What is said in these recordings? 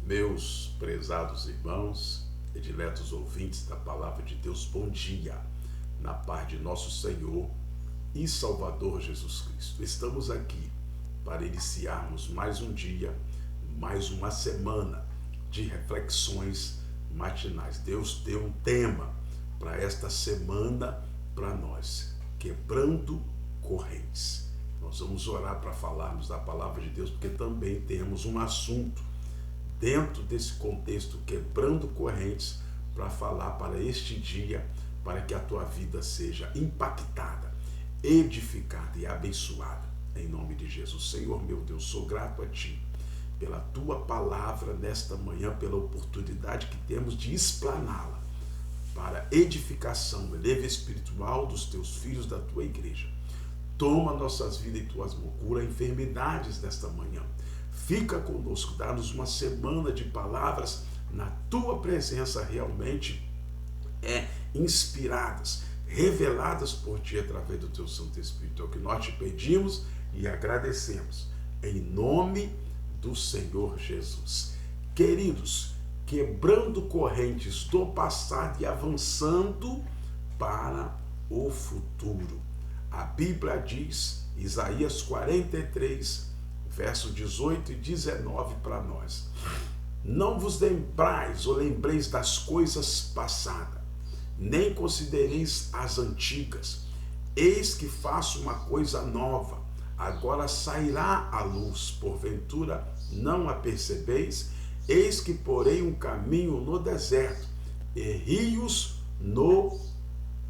Meus prezados irmãos e diletos ouvintes da Palavra de Deus, bom dia, na paz de nosso Senhor e Salvador Jesus Cristo. Estamos aqui para iniciarmos mais um dia, mais uma semana de reflexões matinais. Deus deu um tema para esta semana para nós, quebrando correntes. Nós vamos orar para falarmos da Palavra de Deus, porque também temos um assunto dentro desse contexto, quebrando correntes, para falar para este dia, para que a tua vida seja impactada, edificada e abençoada. Em nome de Jesus. Senhor, meu Deus, sou grato a Ti pela Tua palavra nesta manhã, pela oportunidade que temos de explaná-la para edificação, eleva espiritual dos Teus filhos, da Tua igreja. Toma nossas vidas em Tuas mãos, cura enfermidades nesta manhã. Fica conosco, dá-nos uma semana de palavras na Tua presença realmente inspiradas, reveladas por Ti através do Teu Santo Espírito. É o que nós Te pedimos e agradecemos, em nome do Senhor Jesus. Queridos, quebrando correntes do passado e avançando para o futuro. A Bíblia diz, Isaías 43, verso 18 e 19 para nós: não vos lembrais ou lembreis das coisas passadas, nem considereis as antigas. Eis que faço uma coisa nova, agora sairá a luz, porventura não a percebeis? Eis que porei um caminho no deserto e rios no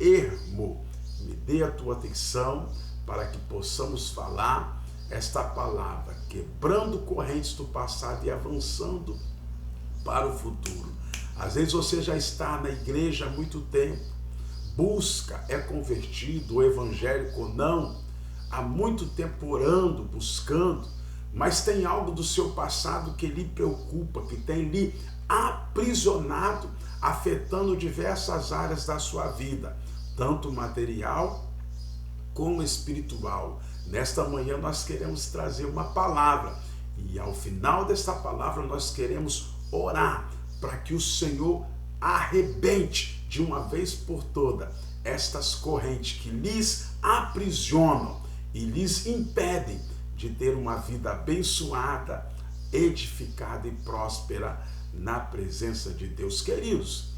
ermo. Me dê a tua atenção para que possamos falar esta palavra, quebrando correntes do passado e avançando para o futuro. Às vezes você já está na igreja há muito tempo, busca, é convertido, evangélico ou não, há muito tempo orando, buscando, mas tem algo do seu passado que lhe preocupa, que tem lhe aprisionado, afetando diversas áreas da sua vida, tanto material como espiritual. Nesta manhã nós queremos trazer uma palavra, e ao final desta palavra nós queremos orar para que o Senhor arrebente de uma vez por toda estas correntes que lhes aprisionam e lhes impedem de ter uma vida abençoada, edificada e próspera na presença de Deus. Queridos,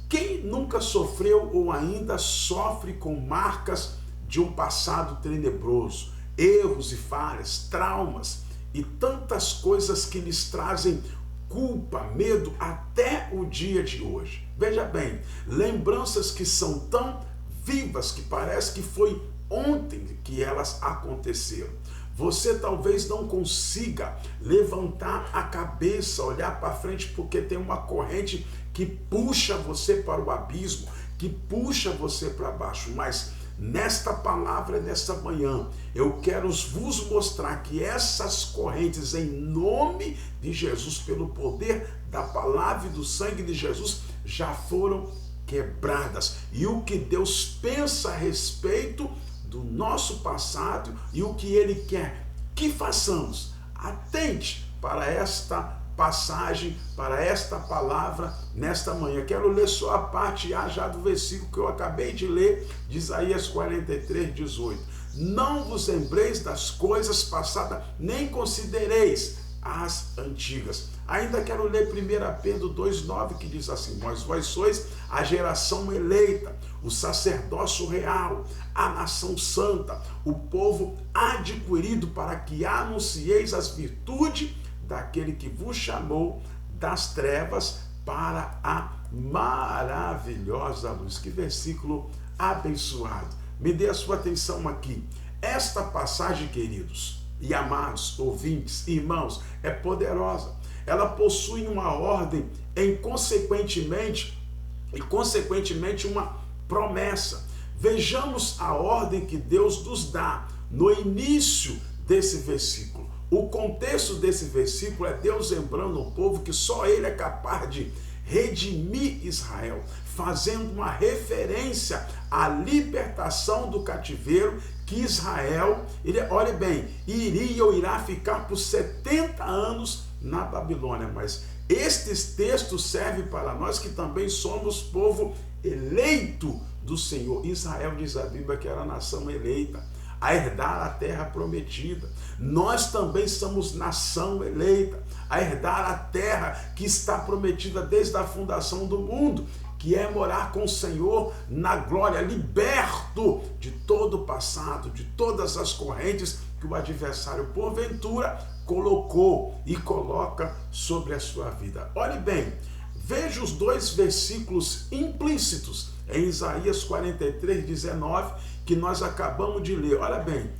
quem nunca sofreu ou ainda sofre com marcas de um passado tenebroso, erros e falhas, traumas e tantas coisas que lhes trazem culpa, medo até o dia de hoje? Veja bem, lembranças que são tão vivas que parece que foi ontem que elas aconteceram. Você talvez não consiga levantar a cabeça, olhar para frente, porque tem uma corrente que puxa você para o abismo, que puxa você para baixo. Mas nesta palavra, nesta manhã, eu quero vos mostrar que essas correntes, em nome de Jesus, pelo poder da palavra e do sangue de Jesus, já foram quebradas. E o que Deus pensa a respeito do nosso passado e o que Ele quer que façamos. Atente para esta passagem, para esta palavra nesta manhã. Quero ler só a parte A já do versículo que eu acabei de ler, de Isaías 43, 18. Não vos lembreis das coisas passadas, nem considereis as antigas. Ainda quero ler 1 Pedro 2,9, que diz assim: mas vós sois a geração eleita, o sacerdócio real, a nação santa, o povo adquirido, para que anuncieis as virtudes daquele que vos chamou das trevas para a maravilhosa luz. Que versículo abençoado. Me dê a sua atenção aqui. Esta passagem, queridos e amados ouvintes, irmãos, é poderosa. Ela possui uma ordem e consequentemente uma promessa. Vejamos a ordem que Deus nos dá no início desse versículo. O contexto desse versículo é Deus lembrando ao povo que só Ele é capaz de redimir Israel, fazendo uma referência à libertação do cativeiro que Israel, olhe bem, irá ficar por 70 anos na Babilônia, mas estes textos servem para nós que também somos povo eleito do Senhor. Israel, diz a Bíblia, que era a nação eleita, a herdar a terra prometida. Nós também somos nação eleita, a herdar a terra que está prometida desde a fundação do mundo, que é morar com o Senhor na glória, liberto de todo o passado, de todas as correntes que o adversário, porventura, colocou e coloca sobre a sua vida. Olhe bem, veja os dois versículos implícitos em Isaías 43, 19, que nós acabamos de ler. Olha bem,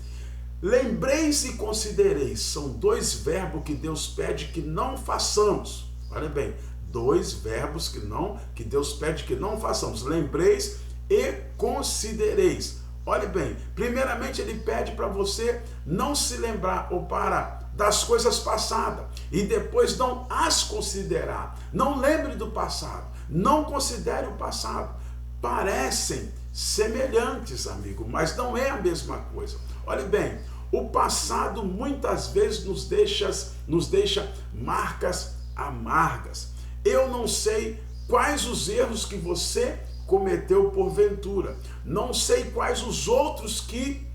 lembreis e considereis, são dois verbos que Deus pede que não façamos. Olha bem, dois verbos que Deus pede que não façamos. Lembreis e considereis. Olhe bem, primeiramente ele pede para você não se lembrar ou para das coisas passadas e depois não as considerar. Não lembre do passado, não considere o passado. Parecem semelhantes, amigo, mas não é a mesma coisa. Olhe bem, o passado muitas vezes nos deixa marcas amargas. Eu não sei quais os erros que você cometeu porventura. Não sei quais os outros que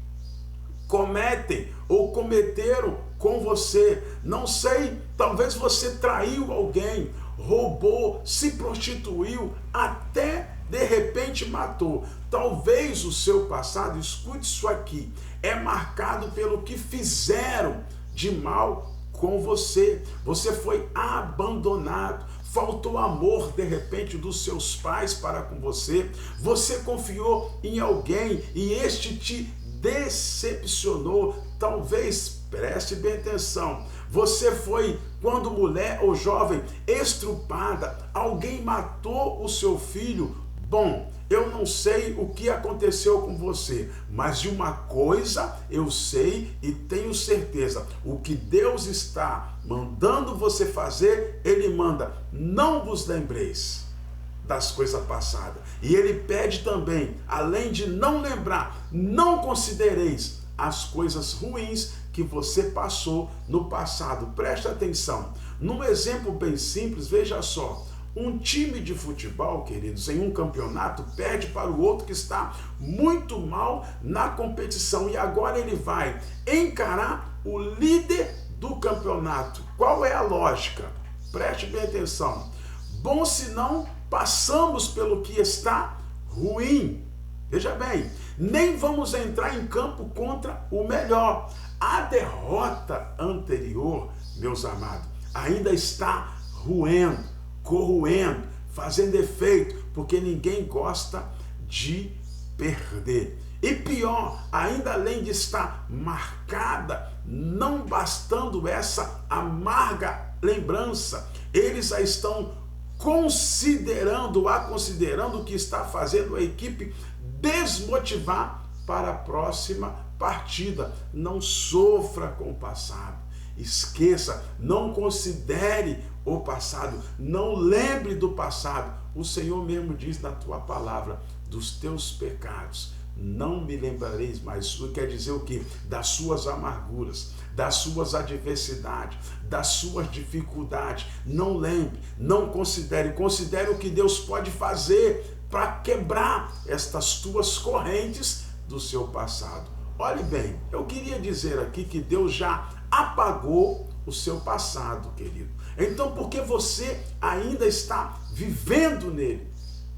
cometem ou cometeram com você. Não sei, talvez você traiu alguém, roubou, se prostituiu, até de repente matou. Talvez o seu passado, escute isso aqui, é marcado pelo que fizeram de mal com você. Você foi abandonado. Faltou amor, de repente, dos seus pais para com você. Você confiou em alguém e este te decepcionou. Talvez, preste bem atenção, você foi, quando mulher ou jovem, estrupada. Alguém matou o seu filho. Bom, eu não sei o que aconteceu com você, mas de uma coisa eu sei e tenho certeza: o que Deus está mandando você fazer, Ele manda, não vos lembreis das coisas passadas. E Ele pede também, além de não lembrar, não considereis as coisas ruins que você passou no passado. Preste atenção, num exemplo bem simples, veja só. Um time de futebol, queridos, em um campeonato, perde para o outro que está muito mal na competição. E agora ele vai encarar o líder do campeonato. Qual é a lógica? Preste bem atenção. Bom, se não passamos pelo que está ruim. Veja bem, nem vamos entrar em campo contra o melhor. A derrota anterior, meus amados, ainda está corroendo, fazendo efeito, porque ninguém gosta de perder. E pior, ainda além de estar marcada, não bastando essa amarga lembrança, eles já estão considerando o que está fazendo a equipe desmotivar para a próxima partida. Não sofra com o passado. Esqueça, não considere o passado, não lembre do passado. O Senhor mesmo diz na tua palavra: dos teus pecados não me lembrareis mais. Isso quer dizer o quê? Das suas amarguras, das suas adversidades, das suas dificuldades. Não lembre, não considere o que Deus pode fazer para quebrar estas tuas correntes do seu passado. Olhe bem, eu queria dizer aqui que Deus já apagou o seu passado, querido. Então, por que você ainda está vivendo nele?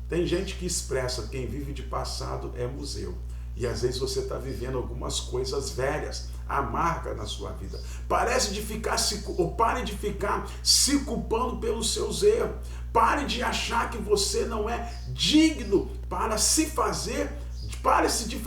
Tem gente que expressa: quem vive de passado é museu. E às vezes você está vivendo algumas coisas velhas, amargas na sua vida. Pare de ficar se culpando pelos seus erros. Pare de achar que você não é digno para se fazer. Pare-se de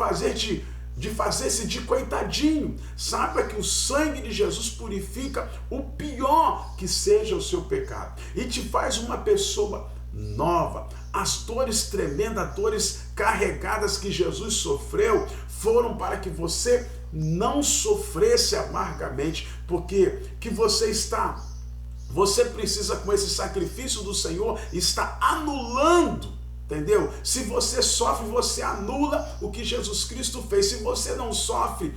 fazer-se de coitadinho. Saiba que o sangue de Jesus purifica o pior que seja o seu pecado e te faz uma pessoa nova. As dores tremendas, dores carregadas que Jesus sofreu, foram para que você não sofresse amargamente, porque você precisa, com esse sacrifício do Senhor, está anulando Entendeu? Se você sofre, você anula o que Jesus Cristo fez. Se você não sofre,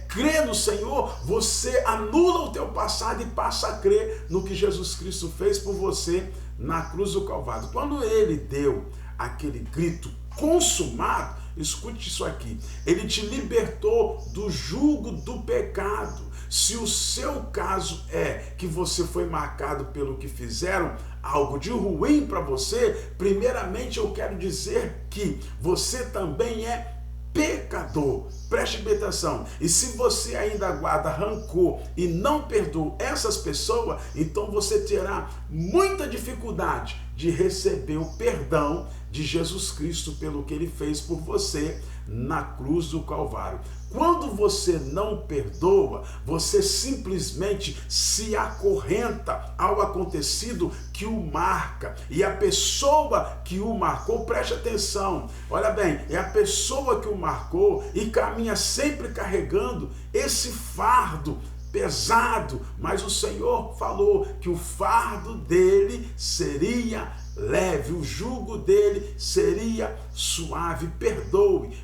crê no Senhor, você anula o teu passado e passa a crer no que Jesus Cristo fez por você na cruz do Calvário. Quando ele deu aquele grito consumado, escute isso aqui, ele te libertou do jugo do pecado. Se o seu caso é que você foi marcado pelo que fizeram, algo de ruim para você, primeiramente eu quero dizer que você também é pecador. Preste bem atenção. E se você ainda guarda rancor e não perdoa essas pessoas, então você terá muita dificuldade de receber o perdão de Jesus Cristo pelo que ele fez por você na cruz do Calvário. Quando você não perdoa, você simplesmente se acorrenta ao acontecido que o marca. E a pessoa que o marcou, preste atenção, olha bem, é a pessoa que o marcou e caminha sempre carregando esse fardo pesado, mas o Senhor falou que o fardo dele seria leve, o jugo dele seria suave. Perdoe.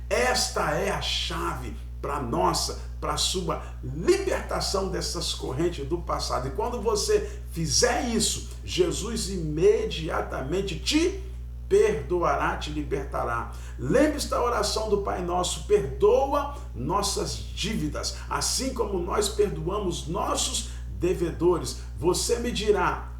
Esta é a chave para a sua libertação dessas correntes do passado. E quando você fizer isso, Jesus imediatamente te perdoará, te libertará. Lembre-se da oração do Pai Nosso: perdoa nossas dívidas, assim como nós perdoamos nossos devedores. Você me dirá: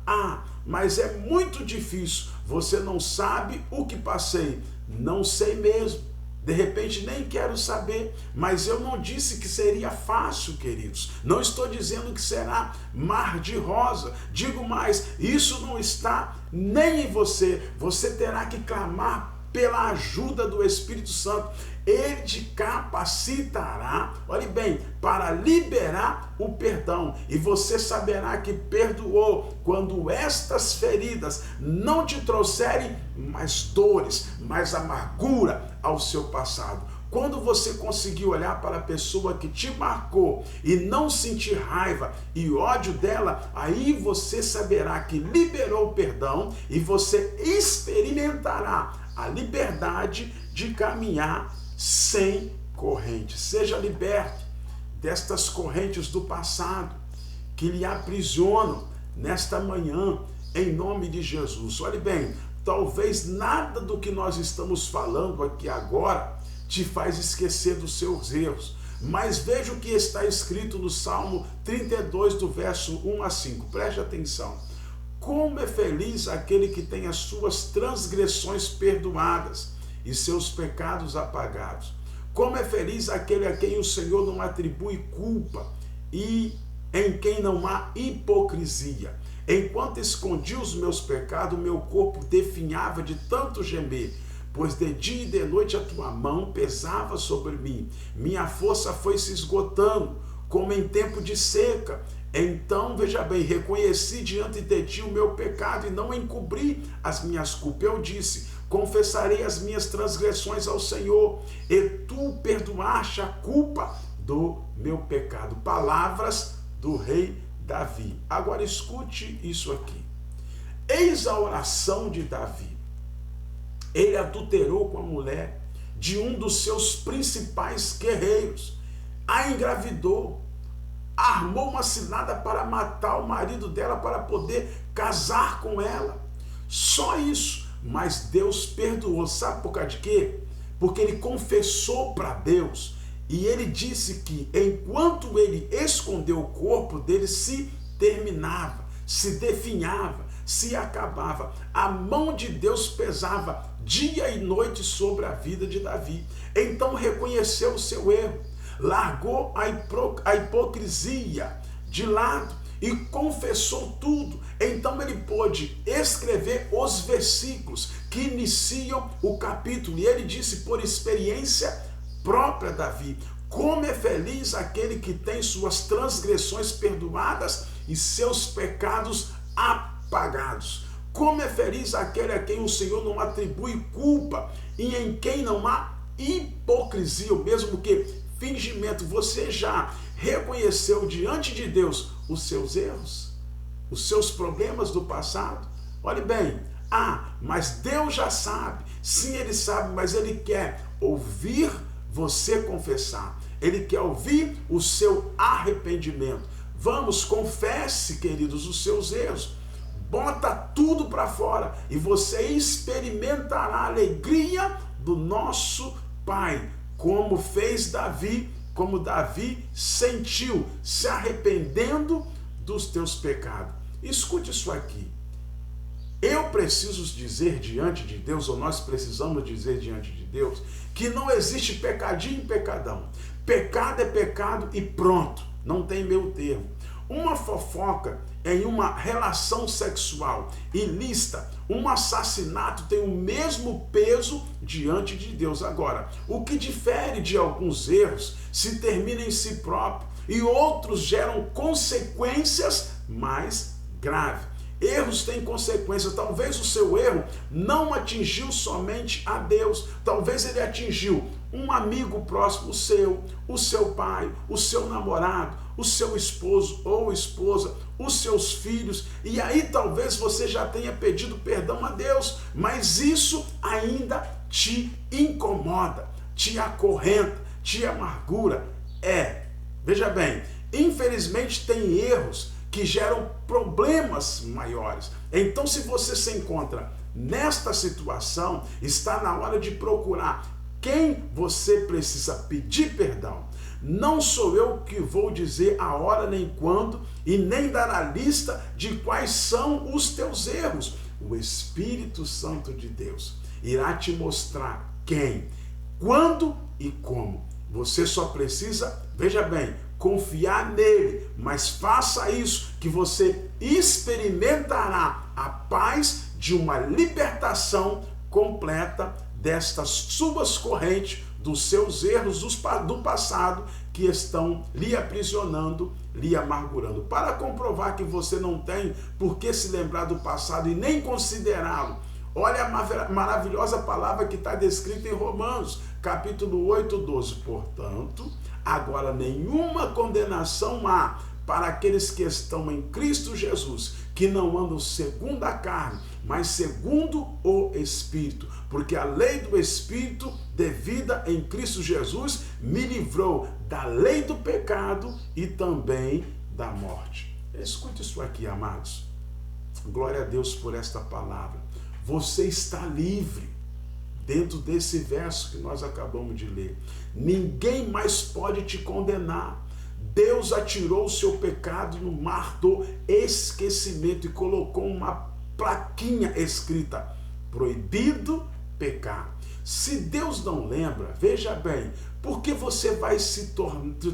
mas é muito difícil, você não sabe o que passei. Não sei mesmo, de repente nem quero saber, mas eu não disse que seria fácil, queridos. Não estou dizendo que será mar de rosa. Digo mais, isso não está nem em você. Você terá que clamar pela ajuda do Espírito Santo. Ele te capacitará, olhe bem, para liberar o perdão. E você saberá que perdoou quando estas feridas não te trouxerem mais dores, mais amargura ao seu passado. Quando você conseguir olhar para a pessoa que te marcou e não sentir raiva e ódio dela, aí você saberá que liberou o perdão e você experimentará a liberdade de caminhar sem correntes. Seja liberto destas correntes do passado que lhe aprisionam nesta manhã, em nome de Jesus. Olhe bem, talvez nada do que nós estamos falando aqui agora te faz esquecer dos seus erros, mas veja o que está escrito no Salmo 32, do verso 1 a 5. Preste atenção. Como é feliz aquele que tem as suas transgressões perdoadas e seus pecados apagados. Como é feliz aquele a quem o Senhor não atribui culpa e em quem não há hipocrisia. Enquanto escondi os meus pecados, meu corpo definhava de tanto gemer, pois de dia e de noite a tua mão pesava sobre mim. Minha força foi se esgotando, como em tempo de seca. Então, veja bem, reconheci diante de ti o meu pecado e não encobri as minhas culpas. Eu disse: confessarei as minhas transgressões ao Senhor, e tu perdoaste a culpa do meu pecado. Palavras do rei Davi. Agora escute isso aqui. Eis a oração de Davi. Ele adulterou com a mulher de um dos seus principais guerreiros, a engravidou, armou uma cilada para matar o marido dela para poder casar com ela. Só isso. Mas Deus perdoou. Sabe por causa de quê? Porque ele confessou para Deus e ele disse que enquanto ele escondeu o corpo dele, se terminava, se definhava, se acabava. A mão de Deus pesava dia e noite sobre a vida de Davi. Então reconheceu o seu erro, largou a hipocrisia de lado e confessou tudo. Então ele pôde escrever os versículos que iniciam o capítulo. E ele disse por experiência própria, Davi: como é feliz aquele que tem suas transgressões perdoadas e seus pecados apagados. Como é feliz aquele a quem o Senhor não atribui culpa e em quem não há hipocrisia, o mesmo que fingimento. Você já reconheceu diante de Deus os seus erros, os seus problemas do passado? Olhe bem, Ah, mas Deus já sabe. Sim, Ele sabe, mas Ele quer ouvir você confessar. Ele quer ouvir o seu arrependimento. Vamos, confesse, queridos, os seus erros. Bota tudo para fora e você experimentará a alegria do nosso Pai, como fez Davi, como Davi sentiu, se arrependendo dos teus pecados. Escute isso aqui. Eu preciso dizer diante de Deus, ou nós precisamos dizer diante de Deus, que não existe pecadinho e pecadão. Pecado é pecado e pronto, não tem meio termo. Uma fofoca em uma relação sexual ilícita, um assassinato tem o mesmo peso diante de Deus. Agora, o que difere de alguns erros se termina em si próprio e outros geram consequências mais graves. Erros têm consequências. Talvez o seu erro não atingiu somente a Deus, talvez ele atingiu um amigo próximo seu, o seu pai, o seu namorado, o seu esposo ou esposa, os seus filhos, e aí talvez você já tenha pedido perdão a Deus, mas isso ainda te incomoda, te acorrenta, te amargura. Veja bem, infelizmente tem erros que geram problemas maiores. Então, se você se encontra nesta situação, está na hora de procurar quem você precisa pedir perdão. Não sou eu que vou dizer a hora nem quando e nem dar a lista de quais são os teus erros. O Espírito Santo de Deus irá te mostrar quem, quando e como. Você só precisa, veja bem, confiar nele, mas faça isso que você experimentará a paz de uma libertação completa destas suas correntes, dos seus erros do passado que estão lhe aprisionando, lhe amargurando. Para comprovar que você não tem por que se lembrar do passado e nem considerá-lo, olha a maravilhosa palavra que está descrita em Romanos, capítulo 8, 12. Portanto, agora nenhuma condenação há para aqueles que estão em Cristo Jesus, que não andam segundo a carne, mas segundo o Espírito. Porque a lei do Espírito de vida em Cristo Jesus me livrou da lei do pecado e também da morte. Escute isso aqui, amados. Glória a Deus por esta palavra. Você está livre dentro desse verso que nós acabamos de ler. Ninguém mais pode te condenar. Deus atirou o seu pecado no mar do esquecimento e colocou uma plaquinha escrita: proibido pecar. Se Deus não lembra, veja bem, por que você vai se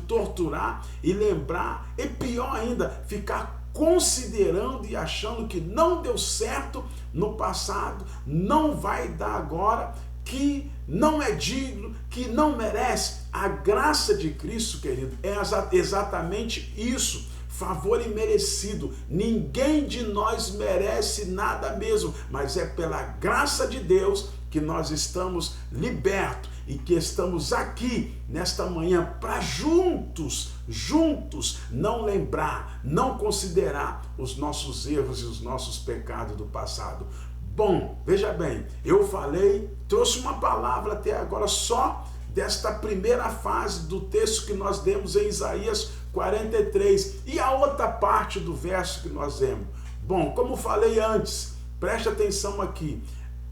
torturar e lembrar, e pior ainda, ficar considerando e achando que não deu certo no passado, não vai dar agora, que não é digno, que não merece? A graça de Cristo, querido, é exatamente isso. Favor imerecido. Ninguém de nós merece nada mesmo, mas é pela graça de Deus que nós estamos libertos e que estamos aqui nesta manhã para juntos não lembrar, não considerar os nossos erros e os nossos pecados do passado. Bom, veja bem, eu trouxe uma palavra até agora só desta primeira fase do texto que nós demos em Isaías 43. E a outra parte do verso que nós lemos? Bom, como falei antes, preste atenção aqui.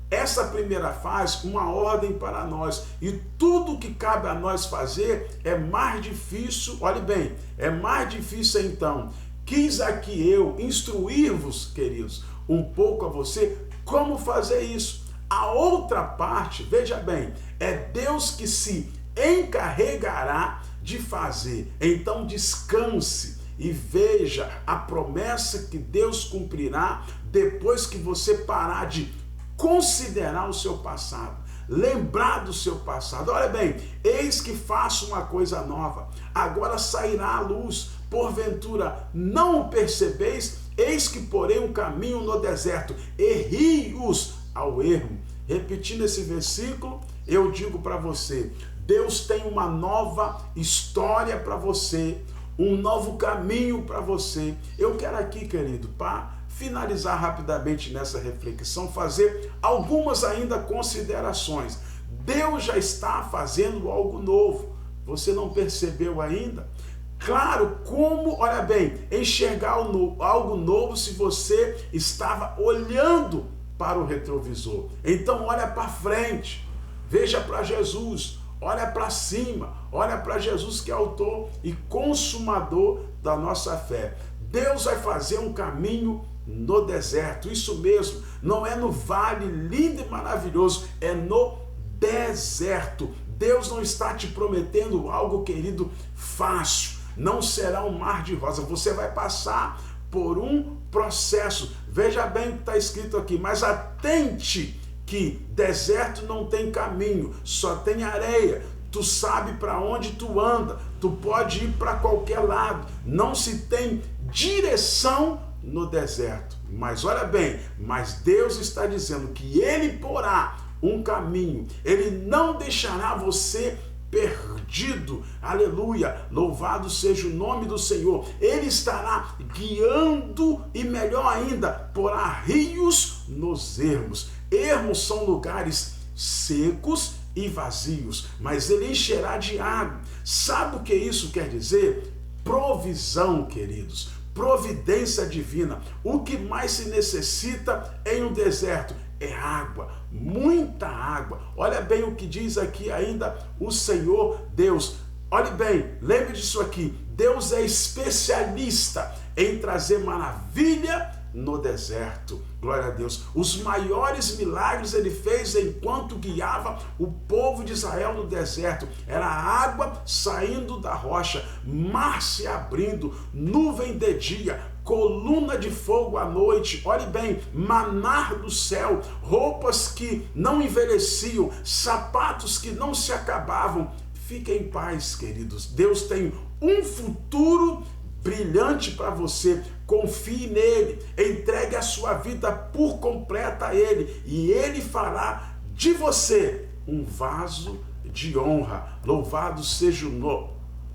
Essa primeira fase, uma ordem para nós. E tudo que cabe a nós fazer é mais difícil, olhe bem, é mais difícil então. Quis aqui eu instruir-vos, queridos, um pouco a você como fazer isso. A outra parte, veja bem, é Deus que se encarregará de fazer. Então descanse e veja a promessa que Deus cumprirá depois que você parar de considerar o seu passado, lembrar do seu passado. Olha bem, eis que faço uma coisa nova, agora sairá a luz, porventura não o percebeis? Eis que porei um caminho no deserto e rios ao ermo. Repetindo esse versículo, eu digo para você, Deus tem uma nova história para você, um novo caminho para você. Eu quero aqui, querido, para finalizar rapidamente nessa reflexão, fazer algumas ainda considerações. Deus já está fazendo algo novo. Você não percebeu ainda? Claro, como, olha bem, enxergar algo novo se você estava olhando para o retrovisor. Então olha para frente, veja para Jesus, olha para cima, olha para Jesus que é autor e consumador da nossa fé. Deus vai fazer um caminho no deserto, isso mesmo, não é no vale lindo e maravilhoso, é no deserto. Deus não está te prometendo algo, querido, fácil, não será um mar de rosa, você vai passar por um processo. Veja bem o que está escrito aqui, mas atente que deserto não tem caminho, só tem areia. Tu sabe para onde tu anda, tu pode ir para qualquer lado, não se tem direção no deserto. Mas olha bem, mas Deus está dizendo que Ele porá um caminho, Ele não deixará você perdido, aleluia, louvado seja o nome do Senhor. Ele estará guiando e melhor ainda, porá rios nos ermos. Ermos são lugares secos e vazios, mas ele encherá de água. Sabe o que isso quer dizer? Provisão, queridos, providência divina. O que mais se necessita em um deserto é água, muita água. Olha bem o que diz aqui ainda o Senhor Deus. Olhe bem, lembre disso aqui. Deus é especialista em trazer maravilha no deserto. Glória a Deus. Os maiores milagres ele fez enquanto guiava o povo de Israel no deserto. Era água saindo da rocha, mar se abrindo, nuvem de dia, coluna de fogo à noite, olhe bem, maná do céu, roupas que não envelheciam, sapatos que não se acabavam. Fiquem em paz, queridos. Deus tem um futuro brilhante para você. Confie nele, entregue a sua vida por completa a ele e ele fará de você um vaso de honra. Louvado seja o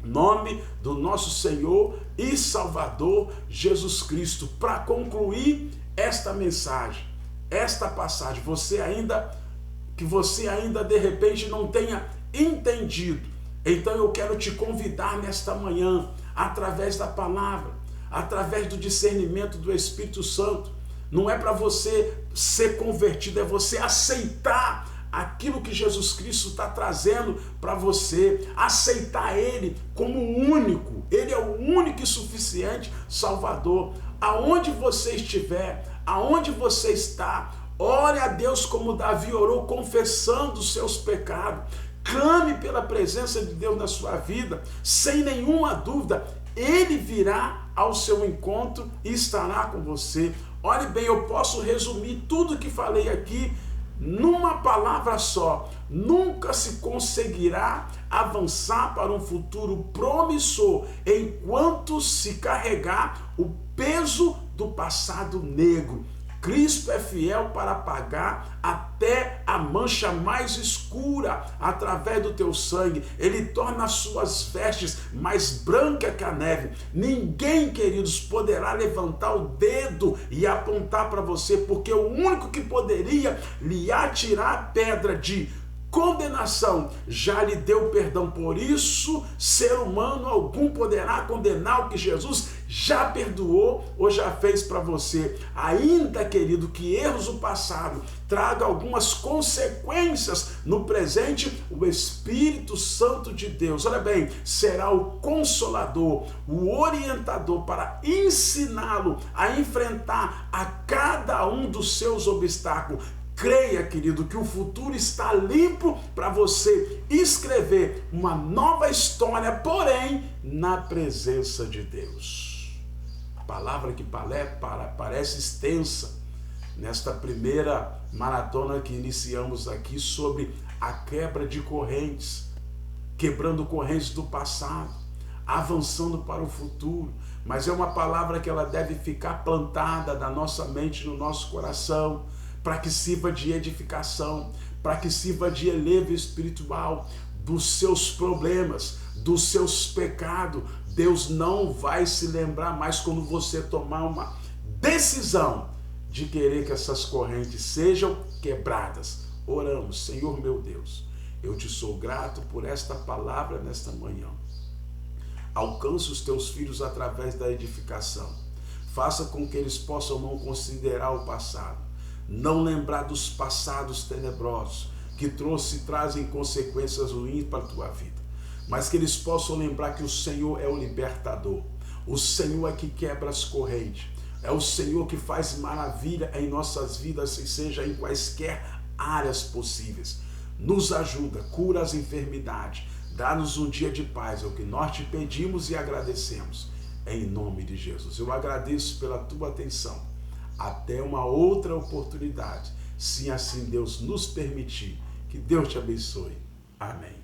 nome do nosso Senhor e Salvador Jesus Cristo. Para concluir esta mensagem, esta passagem, você ainda de repente não tenha entendido, então eu quero te convidar nesta manhã, através da palavra, através do discernimento do Espírito Santo. Não é para você ser convertido, é você aceitar aquilo que Jesus Cristo está trazendo para você, aceitar Ele como único. Ele é o único e suficiente Salvador. Aonde você estiver, aonde você está, ore a Deus como Davi orou, confessando os seus pecados. Clame pela presença de Deus na sua vida, sem nenhuma dúvida. Ele virá ao seu encontro e estará com você. Olhe bem, eu posso resumir tudo que falei aqui numa palavra só. Nunca se conseguirá avançar para um futuro promissor enquanto se carregar o peso do passado negro. Cristo é fiel para apagar até a mancha mais escura através do teu sangue. Ele torna as suas vestes mais brancas que a neve. Ninguém, queridos, poderá levantar o dedo e apontar para você, porque o único que poderia lhe atirar a pedra de condenação já lhe deu perdão. Por isso, ser humano algum poderá condenar o que Jesus já perdoou ou já fez para você. Ainda, querido, que erros do passado traga algumas consequências no presente, o Espírito Santo de Deus, olha bem, será o consolador, o orientador para ensiná-lo a enfrentar a cada um dos seus obstáculos. Creia, querido, que o futuro está limpo para você escrever uma nova história, porém, na presença de Deus. A palavra que parece extensa nesta primeira maratona que iniciamos aqui sobre a quebra de correntes, quebrando correntes do passado, avançando para o futuro, mas é uma palavra que ela deve ficar plantada na nossa mente, no nosso coração, para que sirva de edificação, para que sirva de elevo espiritual dos seus problemas, dos seus pecados, Deus não vai se lembrar mais quando você tomar uma decisão de querer que essas correntes sejam quebradas. Oramos. Senhor meu Deus, eu te sou grato por esta palavra nesta manhã. Alcance os teus filhos através da edificação. Faça com que eles possam não considerar o passado, não lembrar dos passados tenebrosos que trazem consequências ruins para a tua vida, mas que eles possam lembrar que o Senhor é o libertador, o Senhor é que quebra as correntes, é o Senhor que faz maravilha em nossas vidas, e seja em quaisquer áreas possíveis. Nos ajuda, cura as enfermidades, dá-nos um dia de paz, é o que nós te pedimos e agradecemos, em nome de Jesus. Eu agradeço pela tua atenção. Até uma outra oportunidade, se assim Deus nos permitir. Que Deus te abençoe. Amém.